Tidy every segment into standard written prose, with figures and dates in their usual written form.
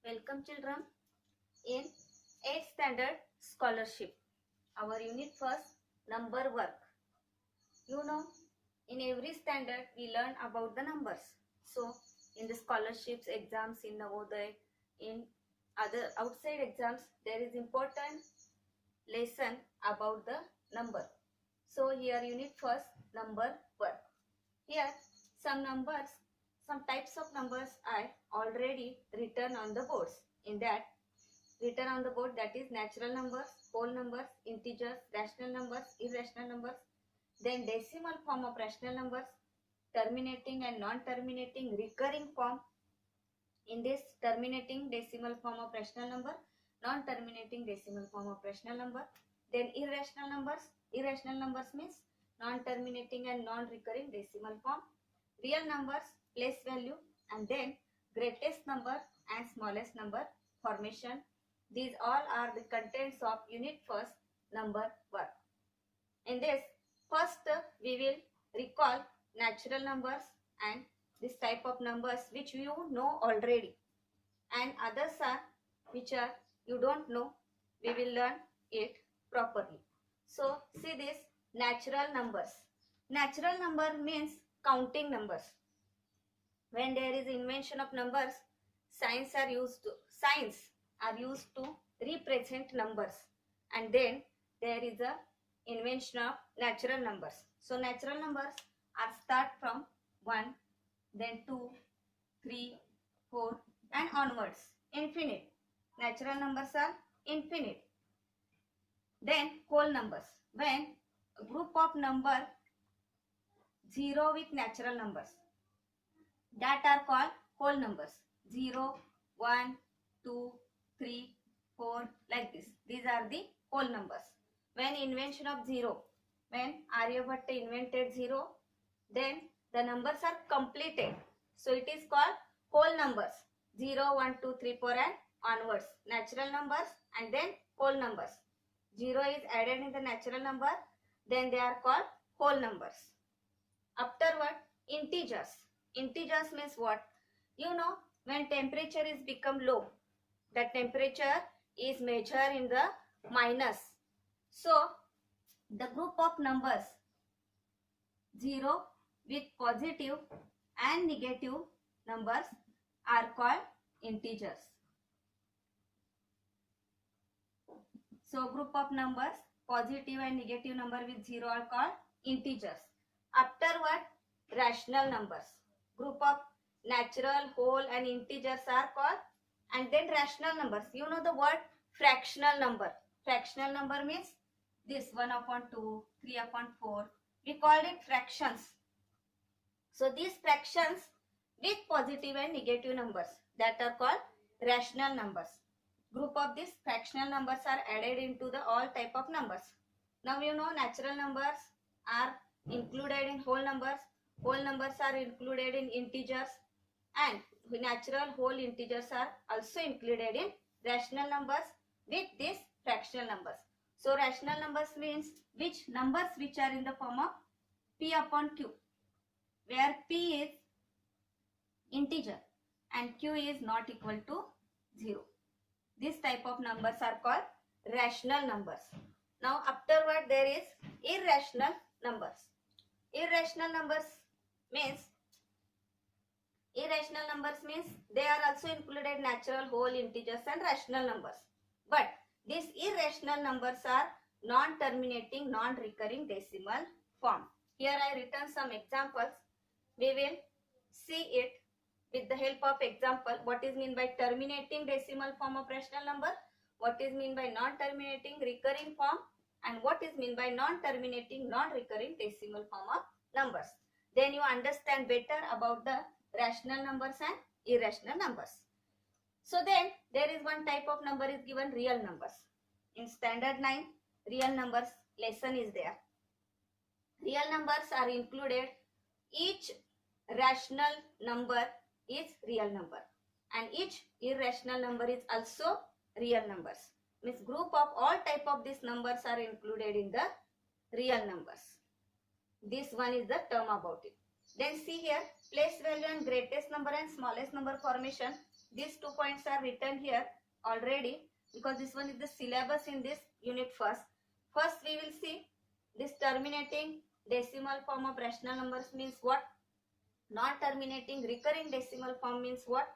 Welcome children in 8th standard scholarship. Our unit first number work. You know, in every standard we learn about the numbers. So in the scholarships exams, in Navodaya, in other outside exams, there is important lesson about the number. So here unit first number work. Here some numbers, some types of numbers I already written on the boards. In that written on the board, that is natural numbers, whole numbers, integers, rational numbers, irrational numbers, then decimal form of rational numbers, terminating and non-terminating recurring form. In this terminating decimal form of rational number, non-terminating decimal form of rational number, then irrational numbers. Irrational numbers means non-terminating and non-recurring decimal form, real numbers, place value, and then greatest number and smallest number formation. These all are the contents of unit first number work. In this first we will recall natural numbers and this type of numbers which you know already, and others are which are you don't know. We will learn it properly. So see this natural numbers. Natural number means counting numbers. When there is invention of numbers, signs are used to represent numbers, and then there is a invention of natural numbers. So natural numbers are start from 1, then 2, 3, 4 and onwards, infinite. Natural numbers are infinite. Then whole numbers, when a group of number 0 with natural numbers, that are called whole numbers. 0, 1, 2, 3, 4 like this. These are the whole numbers. When invention of 0, when Aryabhatta invented 0, then the numbers are completed. So it is called whole numbers. 0, 1, 2, 3, 4 and onwards. Natural numbers and then whole numbers. 0 is added in the natural number, then they are called whole numbers. Afterward, integers. Integers means what? You know, when temperature is become low, the temperature is measured in the minus. So the group of numbers 0 with positive and negative numbers are called integers. So group of numbers positive and negative number with 0 are called integers. Afterward, rational numbers. Group of natural, whole and integers are called, and then rational numbers. You know the word fractional number. Fractional number means this 1 upon 2, 3 upon 4. We call it fractions. So these fractions with positive and negative numbers, that are called rational numbers. Group of these fractional numbers are added into the all type of numbers. Now you know natural numbers are included in whole numbers. Whole numbers are included in integers, and natural whole integers are also included in rational numbers with these fractional numbers. So rational numbers means which numbers which are in the form of p upon q, where p is integer and q is not equal to 0. This type of numbers are called rational numbers. Now afterward there is irrational numbers. Irrational numbers means they are also included natural, whole, integers and rational numbers. But these irrational numbers are non-terminating, non-recurring decimal form. Here I written some examples. We will see it with the help of example. What is mean by terminating decimal form of rational number, what is mean by non-terminating recurring form, and what is mean by non-terminating, non-recurring decimal form of numbers. Then you understand better about the rational numbers and irrational numbers. So then there is one type of number is given, real numbers. In standard 9, real numbers lesson is there. Real numbers are included. Each rational number is real number and each irrational number is also real numbers. Means group of all type of these numbers are included in the real numbers. This one is the term about it. Then see here, place value and greatest number and smallest number formation. these 2 points are written here already because this one is the syllabus in this unit first. First we will see this terminating decimal form of rational numbers means what, non-terminating recurring decimal form means what,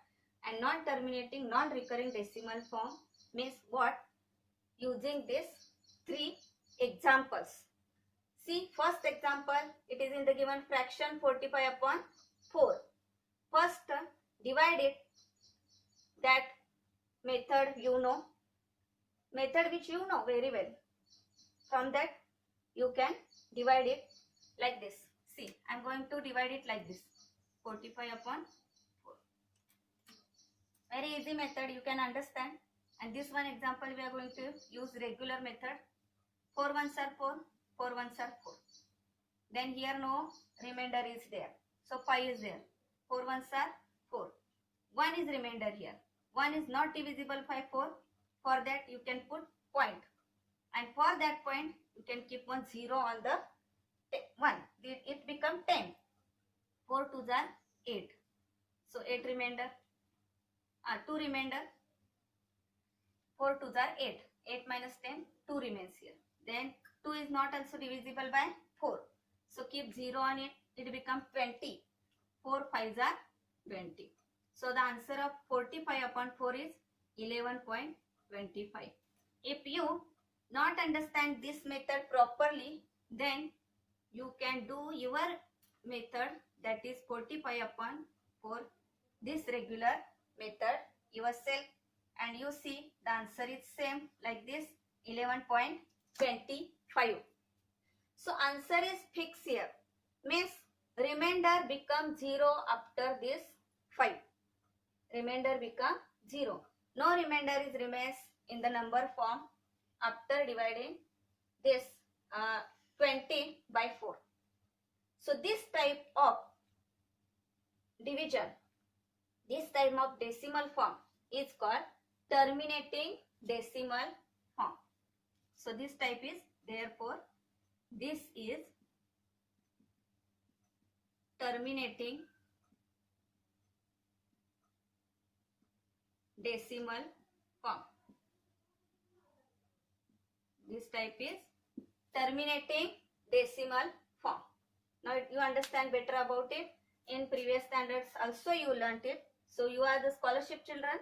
and non-terminating non-recurring decimal form means what, using these 3 examples. See, first example, it is in the given fraction 45 upon 4. First, divide it. That method you know, method which you know very well. From that, you can divide it like this. See, I am going to divide it like this. 45 upon 4. Very easy method, you can understand. And this one example, we are going to use regular method. 4 ones are 4. 4 ones are 4. Then here no remainder is there. So 5 is there. 4 ones are 4. 1 is remainder here. 1 is not divisible by 4. For that you can put point. And for that point you can keep one 0 on the 1. It become 10. 4 2s are 8. So 8 remainder. 2 remainder. 4 2s are 8. 8 minus 10, 2 remains here. Then 2 is not also divisible by 4. So keep 0 on it. It becomes 20. 4 5s are 20. So the answer of 45 upon 4 is 11.25. If you not understand this method properly, then you can do your method, that is 45 upon 4, this regular method yourself, and you see the answer is same like this, 11.25. So answer is fixed here, means remainder become 0 after this 5. Remainder become 0. No remainder is remains in the number form after dividing this 20 by 4. So this type of division, this type of decimal form is called terminating decimal form. So this type is, therefore this is terminating decimal form. This type is terminating decimal form. Now you understand better about it. In previous standards also you learnt it. So you are the scholarship children.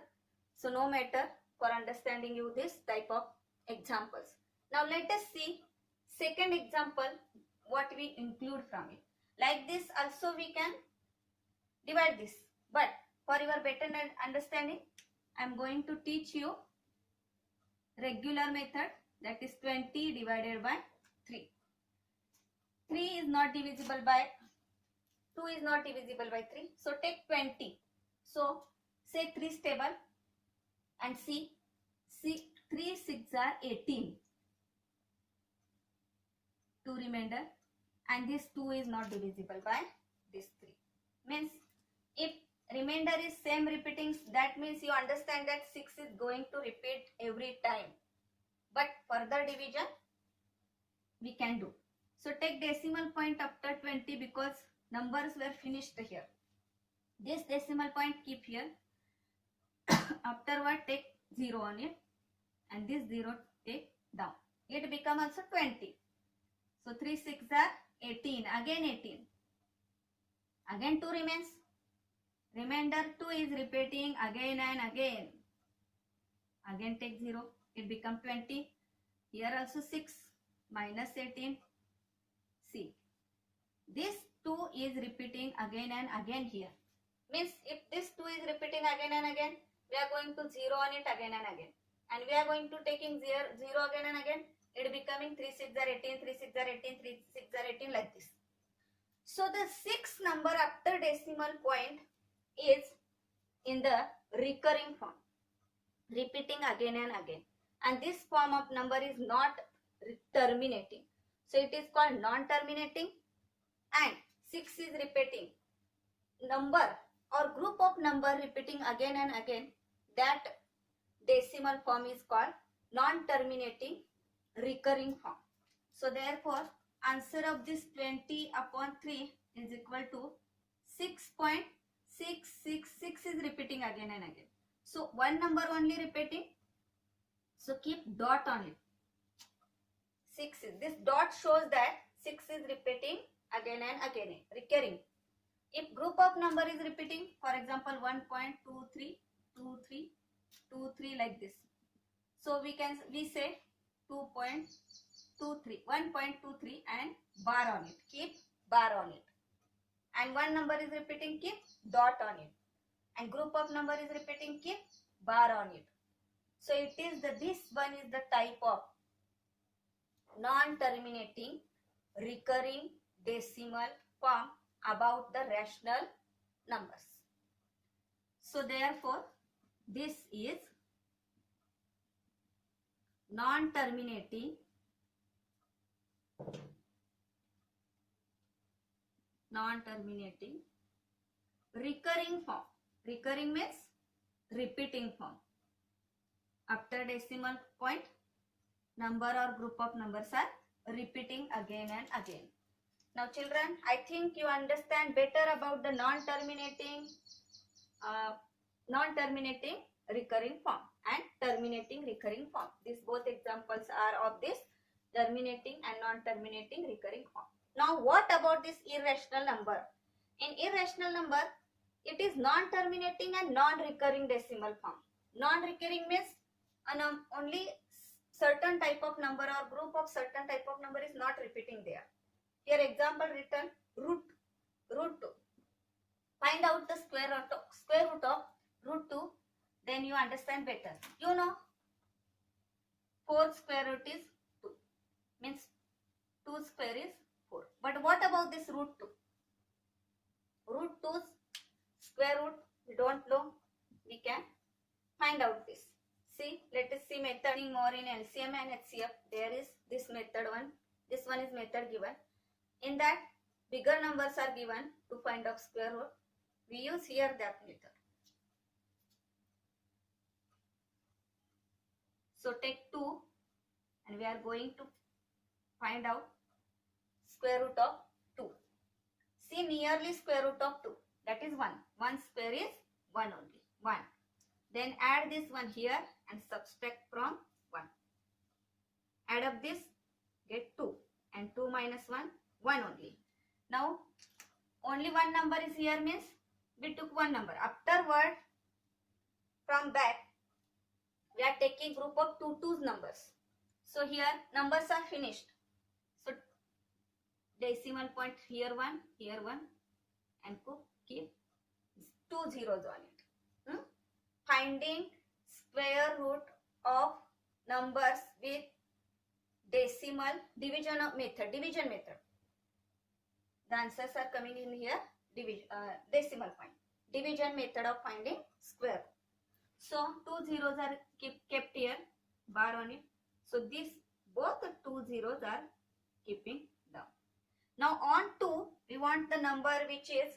So no matter for understanding you this type of examples. Now let us see second example, what we include from it. Like this also we can divide this. But for your better understanding, I am going to teach you regular method, that is 20 divided by 3. 3 is not divisible by 2 is not divisible by 3. So take 20. So say 3 stable and see 3 6 are 18. 2 remainder, and this 2 is not divisible by this 3. Means if remainder is same repeating, that means you understand that 6 is going to repeat every time. But further division we can do. So take decimal point after 20 because numbers were finished here. This decimal point keep here. Afterward take 0 on it, and this 0 take down. It become also 20. So 3 6 are 18. Again 18. Again 2 remains. Remainder 2 is repeating again and again. Again take 0. It become 20. Here also 6 minus 18. See, this 2 is repeating again and again here. Means if this 2 is repeating again and again, we are going to 0 on it again and again. And we are going to taking 0 again and again. It becoming 3 6 are 18, 3 6 are 18, 3 6 are 18 like this. So the 6th number after decimal point is in the recurring form, repeating again and again. And this form of number is not terminating. So it is called non-terminating, and 6 is repeating. Number or group of number repeating again and again, that decimal form is called non-terminating recurring form. So therefore answer of this 20 upon 3 is equal to 6.666 is repeating again and again. So one number only repeating. So keep dot on it. 6 is, this dot shows that 6 is repeating again and again, recurring. If group of number is repeating, for example 1.23, 23, 23 like this. So we say 2.23, 1.23 and bar on it. Keep bar on it. And one number is repeating, keep dot on it. And group of number is repeating, keep bar on it. So it is this one is the type of non-terminating recurring decimal form about the rational numbers. So therefore this is non-terminating recurring form. Recurring means repeating form. After decimal point, number or group of numbers are repeating again and again. Now children, I think you understand better about the non-terminating recurring form and terminating recurring form. These both examples are of this terminating and non-terminating recurring form. Now what about this irrational number? In irrational number, it is non-terminating and non-recurring decimal form. Non-recurring means only certain type of number or group of certain type of number is not repeating there. Here example written root 2. Find out the square root of root 2, then you understand better. You know 4 square root is 2, means 2 square is 4. But what about this root 2? Root 2's square root we don't know. We can find out this. See, let us see method more in LCM and HCF. There is this method one. This one is method given. In that, bigger numbers are given to find out square root. We use here that method. So take 2 and we are going to find out square root of 2. See, nearly square root of 2. That is 1. 1 square is 1 only. 1. Then add this one here and subtract from 1. Add up this, get 2. And 2 minus 1, 1 only. Now, only one number is here means we took one number. Afterward, from back, we are taking group of 2's numbers. So here, numbers are finished. So, decimal point here 1, and keep 2 zeros on it. Finding square root of numbers with decimal division method. The answers are coming in here, decimal point. Division method of finding square. So 2 zeros are kept here, bar on it. So this both 2 zeros are keeping down. Now on 2, we want the number which is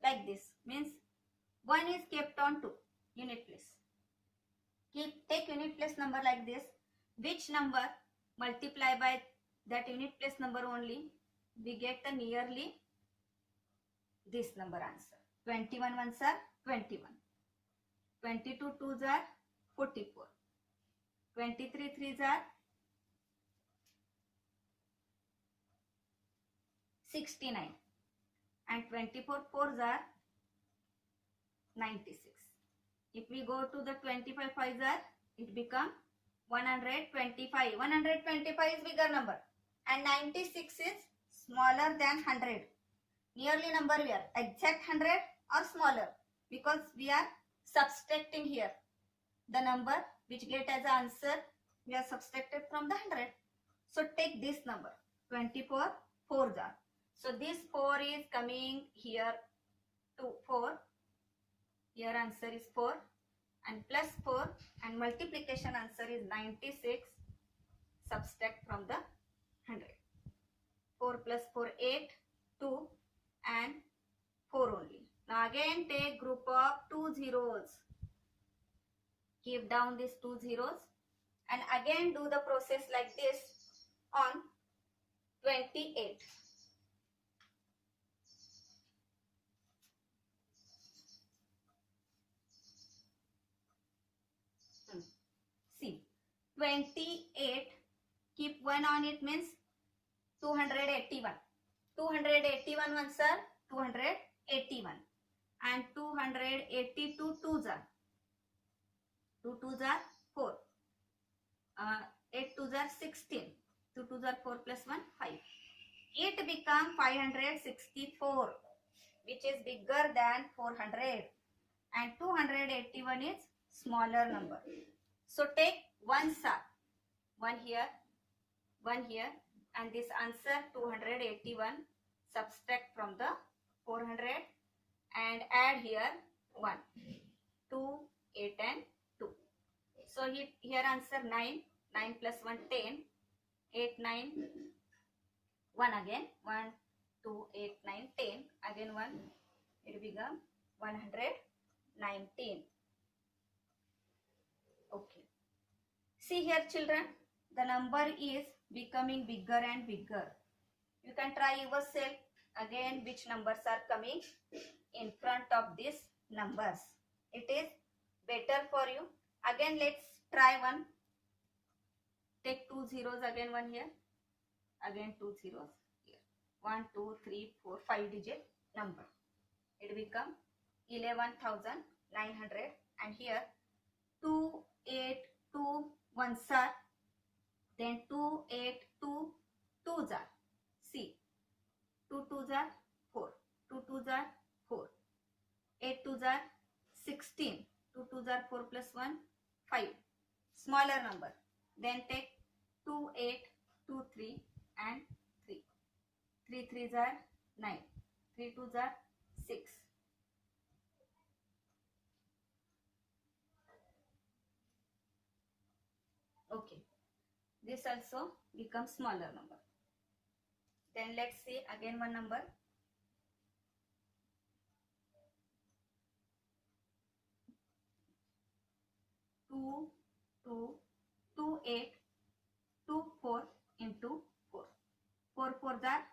like this, means 1 is kept on 2. Unit place. Take unit place number like this. Which number multiply by that unit place number only, we get the nearly this number answer. 21 ones are 21. 22 twos are 44. 23 threes are 69. And 24 fours are 96. If we go to the 25 fives are, it become 125. 125 is bigger number and 96 is smaller than 100. Nearly number we are exact 100 or smaller, because we are subtracting here the number which get as answer we are subtracted from the 100. So take this number 24 fours are. So this 4 is coming here to 4. Here answer is 4 and plus 4 and multiplication answer is 96. Subtract from the 100. 4 plus 4 8, 2 and 4 only. Now again take group of 2 zeros. Keep down these 2 zeros and again do the process like this on 28. 28, keep 1 on it means 281. 281 ones are 281 and 282 twos are 2 twos are 4. 8 twos are 16. 2 twos are 4 plus 1 5. It become 564, which is bigger than 400, and 281 is smaller number. So take one star, one here, and this answer 281 subtract from the 400 and add here 1, 2, 8 and 2. So here answer 9, 9 plus 1 10, 8, 9, 1 again, 1, 2, 8, 9, 10, again 1, it become 119. Okay. See here children, the number is becoming bigger and bigger. You can try yourself again which numbers are coming in front of these numbers. It is better for you. Again let's try one. Take 2 zeros, again 1 here, again 2 zeros here. 1, 2, 3, 4, 5 digit number. It become 11,900, and here 2, 8, 2 ones are, then 2, 8, 2 twos are. See, 2 twos are 4, 2 twos are 4, 8 twos are 16, 2 twos are 4 plus 1 5, smaller number. Then take 2, 8, 2, 3 and 3. 3 threes are 9, 3 twos are 6. Okay, this also becomes smaller number. Then let's see again one number. 2, 2, 2, 8, 2, 4 into 4. 4 4s are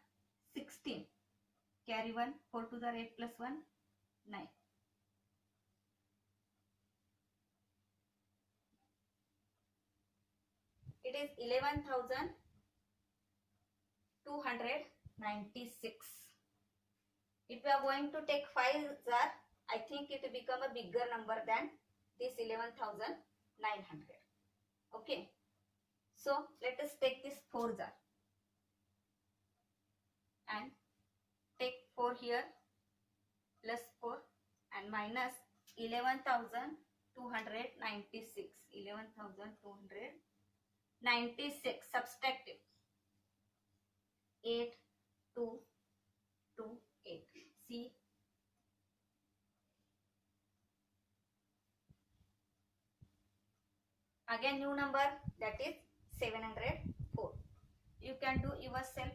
16. Carry 1, 4 2s are 8 plus 1, 9. It is 11,296. If we are going to take 5 jar, I think it will become a bigger number than this 11,900. Okay. So let us take this 4 jar and take 4 here plus 4 and minus 11,296. 11,296 subtract it. 8, 2, 2, 8. See. Again new number, that is 704. You can do yourself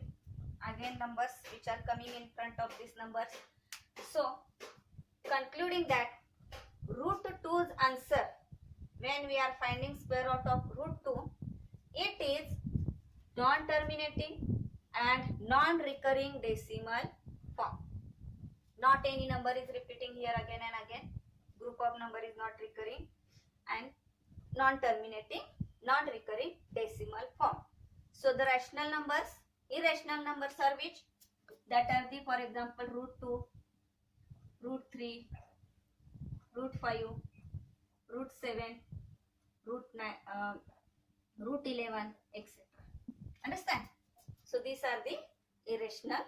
again numbers which are coming in front of these numbers. So concluding that root 2's answer when we are finding square root of root 2, it is non-terminating and non-recurring decimal form. Not any number is repeating here again and again. Group of number is not recurring and non-terminating, non-recurring decimal form. So the rational numbers, irrational numbers are which? That are the, for example, root 2, root 3, root 5, root 7, root 9, root 11, etc. Understand? So these are the irrational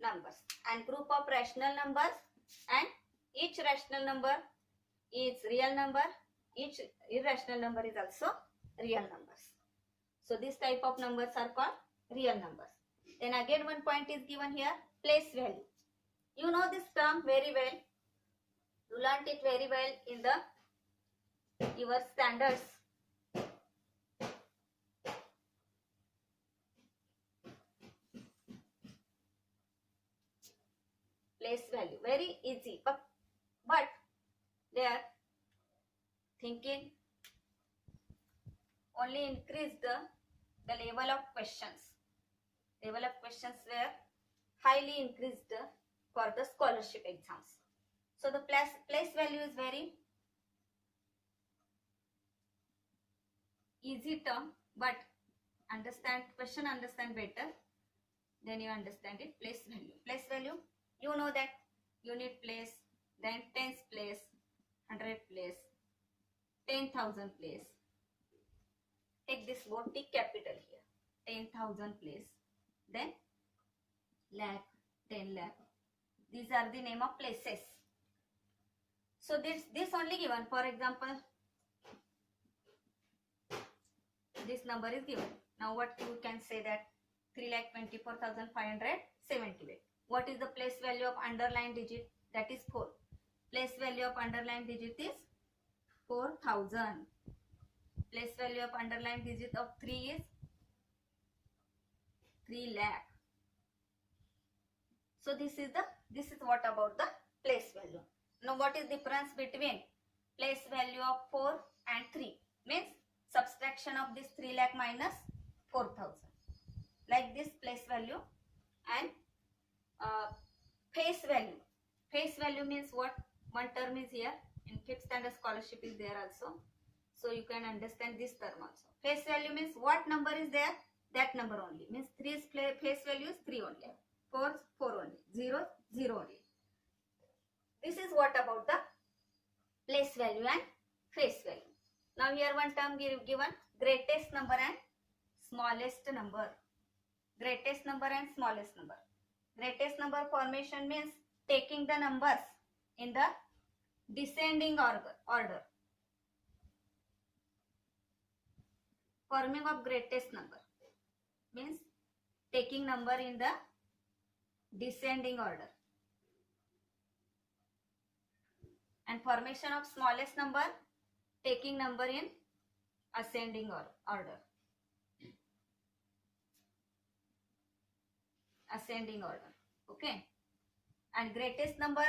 numbers, and group of rational numbers, and each rational number is real number, each irrational number is also real numbers. So this type of numbers are called real numbers. Then again one point is given here, place value. You know this term very well. You learnt it very well in your standards. Place value, very easy, but they are thinking only increase the level of questions. Level of questions were highly increased for the scholarship exams. So the place value is very easy term, but understand better, then you understand it. Place value. Place value, you know that unit place, then tens place, 100 place, 10,000 place. Take this word T capital here. 10,000 place. Then lakh, 10 lakh. These are the name of places. So this only given. For example, this number is given. Now what you can say that 3,24,578. What is the place value of underlying digit? That is 4. Place value of underlying digit is 4,000. Place value of underlying digit of 3 is 3 lakh. So this is what about the place value. Now what is difference between place value of 4 and 3? Means subtraction of this 3 lakh minus 4,000. Like this place value and face value. Face value means what? One term is here. In 5th standard scholarship is there also. So you can understand this term also. Face value means what number is there? That number only. Means 3's face value is 3 only. 4's 4 only. 0's 0 only. This is what about the place value and face value. Now here one term given, greatest number and smallest number. Greatest number and smallest number. Greatest number formation means taking the numbers in the descending order. Forming of greatest number means taking number in the descending order. And formation of smallest number, taking number in ascending order. Ascending order. Okay. And greatest number,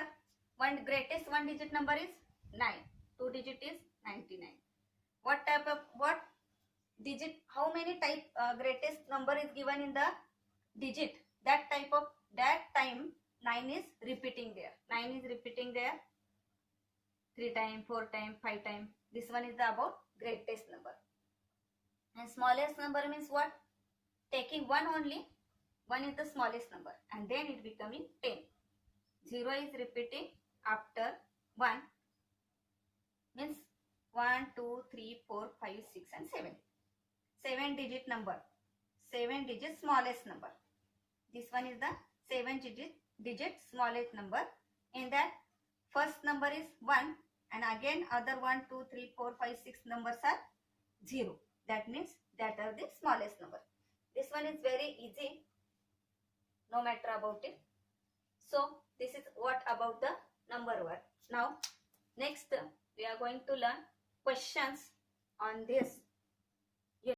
greatest one digit number is 9. 2 digit is 99. What digit, how many type greatest number is given in the digit? That time 9 is repeating there. 9 is repeating there 3 times, 4 times, 5 times. This one is the about greatest number. And smallest number means what? Taking one only. 1 is the smallest number and then it becoming 10. 0 is repeating after 1. Means 1, 2, 3, 4, 5, 6 and 7. 7 digit number. 7 digit smallest number. This one is the 7 digit smallest number. In that first number is 1 and again other 1, 2, 3, 4, 5, 6 numbers are 0. That means that are the smallest number. This one is very easy. No matter about it. So this is what about the number word. Now next we are going to learn questions on this.